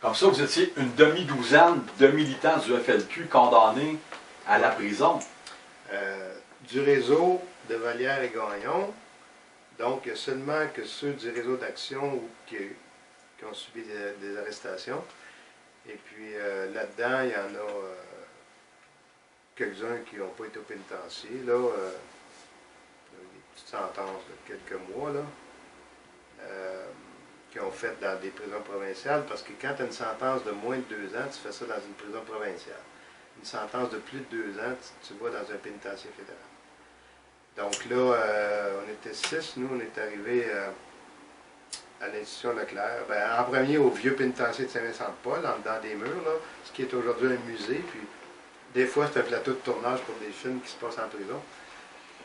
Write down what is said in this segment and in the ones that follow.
Comme ça, vous étiez une demi-douzaine de militants du FLQ condamnés à la prison. Du réseau de Vallière et Gagnon, donc il y a seulement que ceux du réseau d'action qui ont subi des arrestations. Et puis là-dedans, il y en a quelques-uns qui n'ont pas été au pénitencier. Là, des petites sentences de quelques mois, là, qui ont fait dans des prisons provinciales, parce que quand tu as une sentence de moins de 2 ans, tu fais ça dans une prison provinciale. Une sentence de plus de 2 ans, tu vas dans un pénitencier fédéral. Donc là, on était 6, nous, on est arrivés à l'institution Leclerc. Ben, en premier, au vieux pénitencier de Saint-Vincent-de-Paul, en dedans des murs, là, ce qui est aujourd'hui un musée. Puis, des fois, c'est un plateau de tournage pour des films qui se passent en prison.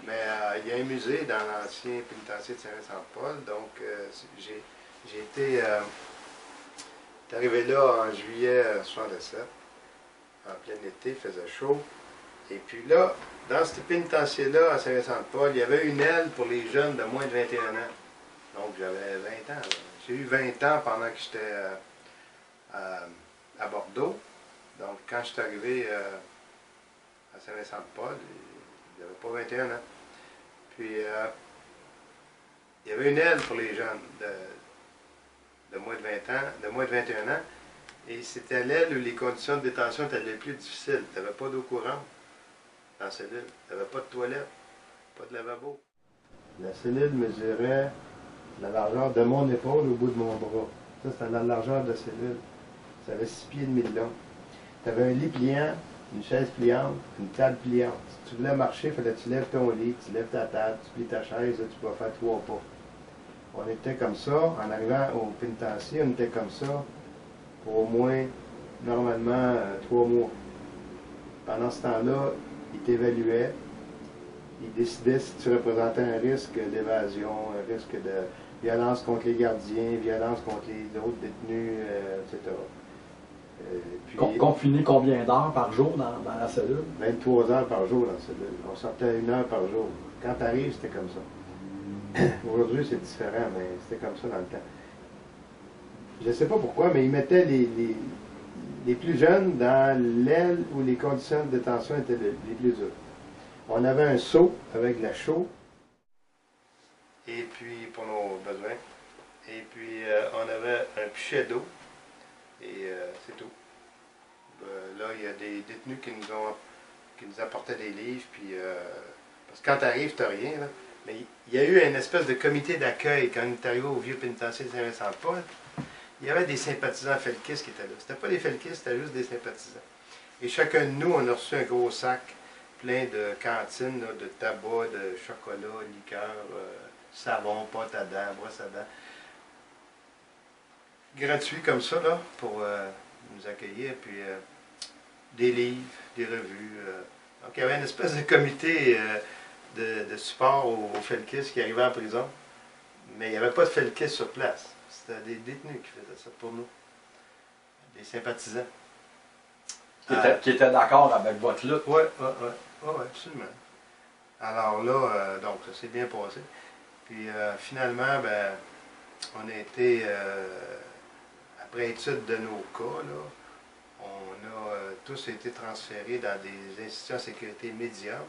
Mais il y a un musée dans l'ancien pénitencier de Saint-Vincent-de-Paul. Donc, j'ai été arrivé là en juillet 1967, en plein été, il faisait chaud. Et puis là, dans ce pénitencier-là, à Saint-Vincent-de-Paul, il y avait une aile pour les jeunes de moins de 21 ans. Donc, j'avais 20 ans. J'ai eu 20 ans pendant que j'étais à Bordeaux. Donc, quand je suis arrivé à Saint-Vincent-de-Paul, il n'y avait pas 21 ans. Puis, il y avait une aile pour les jeunes de moins de 20 ans, de moins de 21 ans. Et c'était l'aile où les conditions de détention étaient les plus difficiles. Tu n'avais pas d'eau courante dans la cellule. Tu n'avais pas de toilette, pas de lavabo. La cellule mesurait la largeur de mon épaule au bout de mon bras. Ça, c'était la largeur de la cellule. Ça avait 6 pieds et demi de long. Tu avais un lit pliant, une chaise pliante, une table pliante. Si tu voulais marcher, il fallait que tu lèves ton lit, tu lèves ta table, tu plies ta chaise, là, tu peux faire 3 pas. On était comme ça, en arrivant au pénitencier, on était comme ça pour au moins, normalement, 3 mois. Pendant ce temps-là, ils t'évaluaient, ils décidaient si tu représentais un risque d'évasion, un risque de violence contre les gardiens, violence contre les autres détenus, etc. Puis, confiné combien d'heures par jour dans la cellule? 23 heures par jour dans la cellule. On sortait 1 heure par jour. Quand tu arrives, c'était comme ça. Aujourd'hui, c'est différent, mais c'était comme ça dans le temps. Je ne sais pas pourquoi, mais ils mettaient les plus jeunes dans l'aile où les conditions de détention étaient les plus dures. On avait un seau avec de la chaux, et puis pour nos besoins. Et puis on avait un pichet d'eau, et c'est tout. Là, il y a des détenus qui nous apportaient des livres, puis parce que quand tu arrives, tu n'as rien, là. Mais il y a eu une espèce de comité d'accueil quand on est arrivé au vieux pénitencier de Saint-Vincent-de-Paul. Il y avait des sympathisants felkistes qui étaient là. C'était pas des felkistes, c'était juste des sympathisants. Et chacun de nous, on a reçu un gros sac plein de cantines, là, de tabac, de chocolat, liqueur, savon, pâte à dents, brosse à dents. Gratuit comme ça, là, pour nous accueillir. Puis des livres, des revues. Donc il y avait une espèce de comité de support aux felkistes qui arrivaient en prison. Mais il n'y avait pas de felkistes sur place. C'était des détenus qui faisaient ça pour nous. Des sympathisants. Qui étaient d'accord avec votre lutte? Oui, absolument. Alors là, donc ça s'est bien passé. Puis finalement, ben, on a été, après étude de nos cas, là, on a tous été transférés dans des institutions de sécurité médium.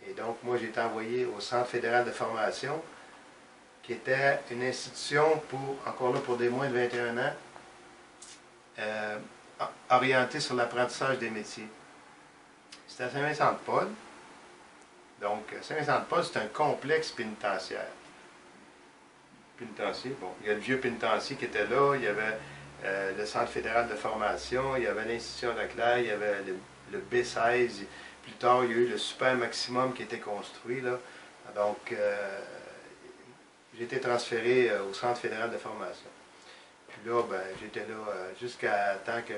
Et donc, moi, j'ai été envoyé au Centre fédéral de formation, qui était une institution encore là, pour des moins de 21 ans, orientée sur l'apprentissage des métiers. C'était à Saint-Vincent-de-Paul. Donc, Saint-Vincent-de-Paul, c'est un complexe pénitentiaire. Bon, il y a le vieux pénitencier qui était là, il y avait le Centre fédéral de formation, il y avait l'Institution Leclerc, il y avait le B16. Plus tard, il y a eu le Super Maximum qui était construit, là. Donc, j'ai été transféré au Centre fédéral de formation. Puis là, ben, j'étais là jusqu'à temps que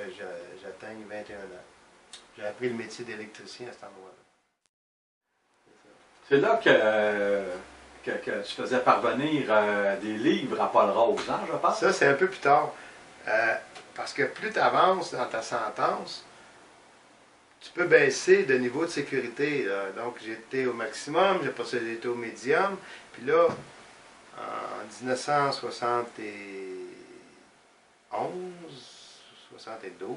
j'atteigne 21 ans. J'ai appris le métier d'électricien à cet endroit-là. C'est là que tu faisais parvenir des livres à Paul Rose, hein, je pense? Ça, c'est un peu plus tard. Parce que plus tu avances dans ta sentence, tu peux baisser de niveau de sécurité. Là. Donc, j'étais au maximum, j'ai passé j'étais au médium. Puis là, en 1968, 72,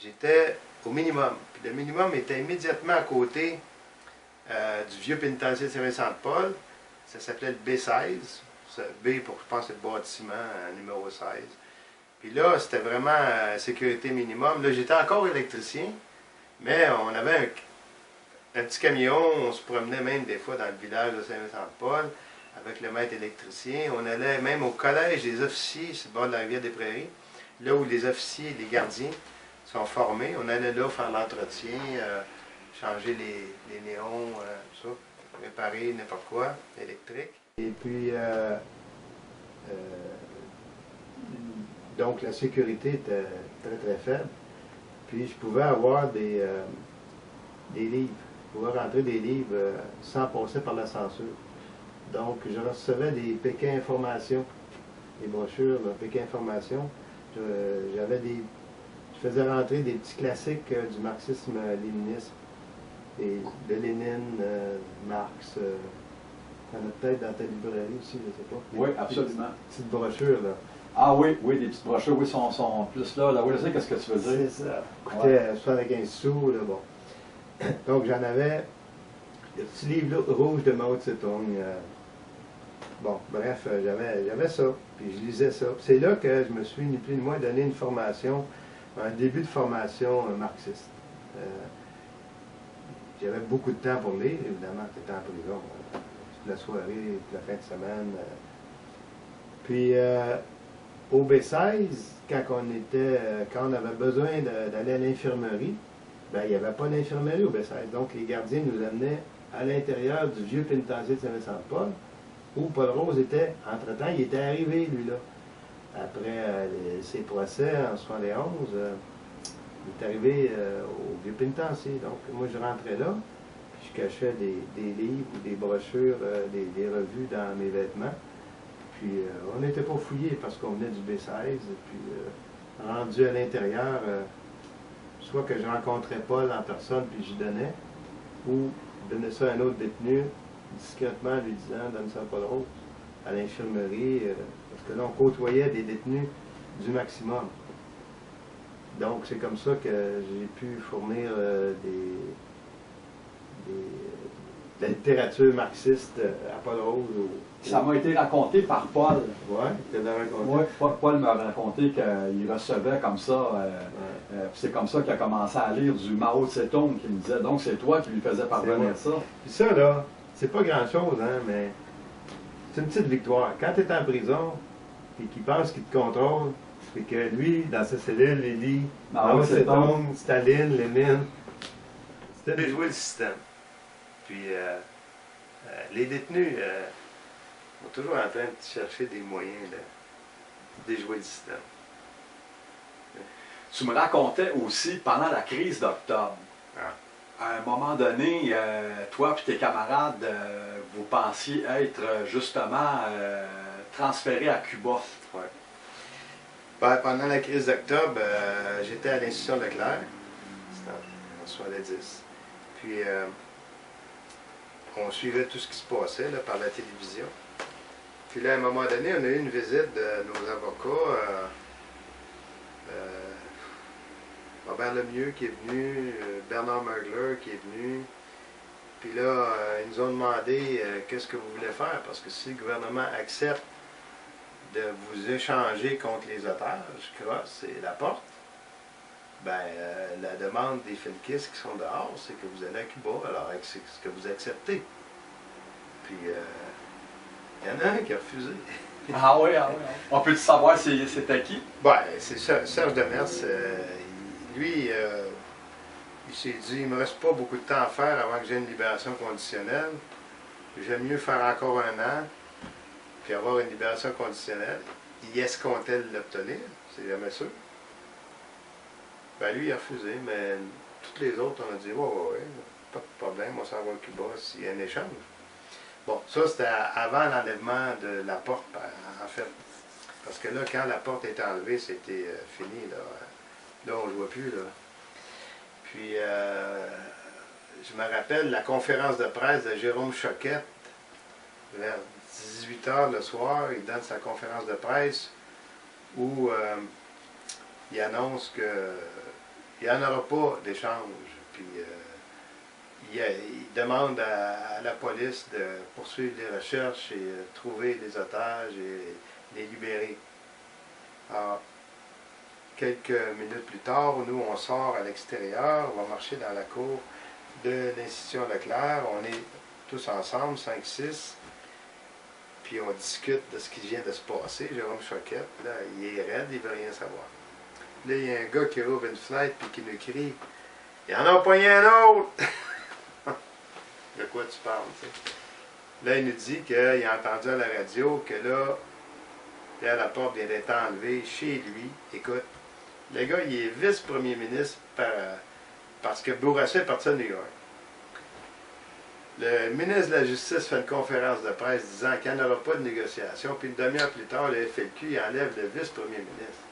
j'étais au minimum. Puis le minimum était immédiatement à côté du vieux pénitencier de Saint-Vincent-de-Paul. Ça s'appelait le B16. B pour, je pense, c'est le bâtiment numéro 16. Puis là, c'était vraiment sécurité minimum. Là, j'étais encore électricien, mais on avait un petit camion. On se promenait même des fois dans le village de Saint-Vincent-de-Paul avec le maître électricien. On allait même au collège des officiers sur le bord de la rivière des Prairies, là où les officiers et les gardiens sont formés. On allait là faire l'entretien, changer les néons, tout ça, réparer n'importe quoi, électrique. Et puis, donc la sécurité était très très faible. Puis je pouvais avoir des livres. Je pouvais rentrer des livres sans passer par la censure. Donc je recevais des Pékin Informations, des brochures, Pékin Informations. Je faisais rentrer des petits classiques du marxisme-léninisme. Et de Lénine, Marx, il y en a peut-être dans ta librairie aussi, je ne sais pas. Oui, absolument. Des petites brochures, là. Ah oui, oui, des petites brochures, oui, sont plus là. Là, oui, je sais qu'est-ce que tu veux dire. C'est ça. Coûtait 75 sous, là, bon. Donc j'en avais le petit livre là, rouge de Mao Tse-tung. Bon, bref, j'avais ça, puis je lisais ça. C'est là que je me suis, ni plus ni moins, donné une formation, un début de formation marxiste. J'avais beaucoup de temps pour lire, évidemment, j'étais en prison, toute la soirée, toute la fin de semaine. Puis, au B16, quand on avait besoin d'aller à l'infirmerie, ben, il n'y avait pas d'infirmerie au B16. Donc, les gardiens nous amenaient à l'intérieur du vieux pénitencier de Saint-Vincent-de-Paul, où Paul Rose était, entre-temps, il était arrivé, lui, là. Après ses procès en 71, il est arrivé au vieux pénitencier. Donc, moi, je rentrais là, puis je cachais des livres ou des brochures, des revues dans mes vêtements. Puis, on n'était pas fouillés parce qu'on venait du B16. Et puis, rendu à l'intérieur, soit que je rencontrais Paul en personne, puis j'y donnais, ou je donnais ça à un autre détenu, discrètement lui disant « donne ça à Paul Rose » à l'infirmerie, parce que là, on côtoyait des détenus du maximum. Donc, c'est comme ça que j'ai pu fournir de la littérature marxiste à Paul Rose. Ça m'a été raconté par Paul. Oui, tu l'as raconté. Oui, Paul m'a raconté qu'il recevait comme ça. C'est comme ça qu'il a commencé à lire du Mao Tse-tung, qui me disait. Donc, c'est toi qui lui faisais parvenir ça. Puis ça, là, c'est pas grand-chose, hein, mais c'est une petite victoire. Quand tu es en prison, et qu'il pense qu'il te contrôle, et que lui, dans sa cellule, il lit Mao Tse-tung, Staline, Lénine, c'était déjouer le système. Puis les détenus sont toujours en train de chercher des moyens de déjouer le système. Tu me racontais aussi, pendant la crise d'octobre, à un moment donné, toi et tes camarades, vous pensiez être justement transférés à Cuba. Ouais. Ben, pendant la crise d'octobre, j'étais à l'institution Leclerc, c'était en 70. Puis on suivait tout ce qui se passait là, par la télévision. Puis là, à un moment donné, on a eu une visite de nos avocats. Robert Lemieux qui est venu, Bernard Mergler qui est venu. Puis là, ils nous ont demandé qu'est-ce que vous voulez faire, parce que si le gouvernement accepte de vous échanger contre les otages, Cross et Laporte, ben, la demande des Filkis qui sont dehors, c'est que vous allez à Cuba. Alors, c'est ce que vous acceptez. Puis, il y en a un qui a refusé. Ah oui, ah oui. On peut-tu savoir c'était qui? Ben, c'est Serge Demers. Lui, il s'est dit, il ne me reste pas beaucoup de temps à faire avant que j'ai une libération conditionnelle. J'aime mieux faire encore un an, puis avoir une libération conditionnelle. Il escomptait l'obtenir, c'est jamais sûr. Ben lui, il a refusé, mais toutes les autres, on a dit, ouais, pas de problème, on s'en va à Cuba s'il y a un échange. Bon, ça c'était avant l'enlèvement de Laporte, en fait. Parce que là, quand Laporte était enlevé, c'était fini, là. Là, on ne le voit plus, là. Puis, je me rappelle la conférence de presse de Jérôme Choquette, vers 18 h le soir, il donne sa conférence de presse où il annonce qu'il n'y en aura pas d'échange. Puis il demande à la police de poursuivre les recherches et trouver les otages et les libérer. Alors, quelques minutes plus tard, nous, on sort à l'extérieur, on va marcher dans la cour de l'institution Leclerc. On est tous ensemble, 5-6, puis on discute de ce qui vient de se passer. Jérôme Choquette, là, il est raide, il ne veut rien savoir. Là, il y a un gars qui rouvre une fenêtre et qui nous crie « Il y en a pogné un autre! » De quoi tu parles, tu sais? Là, il nous dit qu'il a entendu à la radio que là, Pierre Laporte vient d'être enlevé chez lui. Écoute, le gars, il est vice-premier ministre parce que Bourassa est parti à New York. Le ministre de la Justice fait une conférence de presse disant qu'il n'y en aura pas de négociation, puis une demi-heure plus tard, le FLQ il enlève le vice-premier ministre.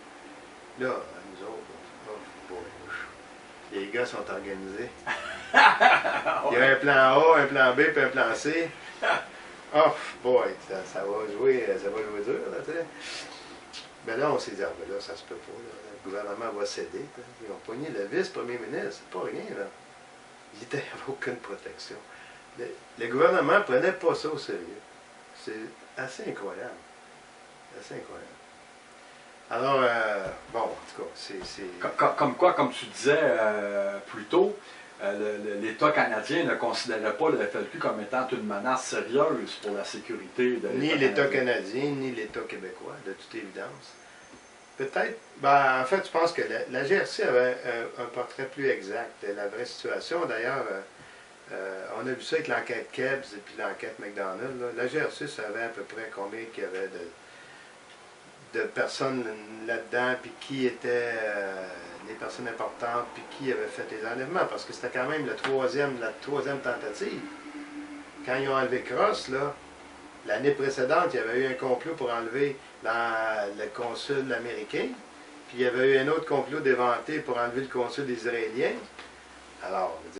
Là, nous autres, oh boy, les gars sont organisés. Il y a un plan A, un plan B, puis un plan C. Oh boy, ça va jouer dur, là, tu sais. Mais là, on s'est dit, ah, ben là, ça se peut pas, là. Le gouvernement va céder. Là. Ils ont pogné le vice-premier ministre, c'est pas rien, là. Il n'avait aucune protection. Le gouvernement ne prenait pas ça au sérieux. C'est assez incroyable. Assez incroyable. Alors, bon, en tout cas, c'est... Comme quoi, comme tu disais plus tôt, l'État canadien ne considérait pas le FLQ comme étant une menace sérieuse pour la sécurité de l'État Ni l'État canadien, ni l'État québécois, de toute évidence. Peut-être, ben, en fait, je pense que la GRC avait un portrait plus exact de la vraie situation. D'ailleurs, on a vu ça avec l'enquête Kebs et puis l'enquête McDonald. Là. La GRC savait à peu près combien il y avait de personnes là-dedans, puis qui étaient les personnes importantes, puis qui avait fait les enlèvements, parce que c'était quand même la troisième tentative. Quand ils ont enlevé Cross, là, l'année précédente, il y avait eu un complot pour enlever le consul américain, puis il y avait eu un autre complot d'éventé pour enlever le consul israélien. Alors,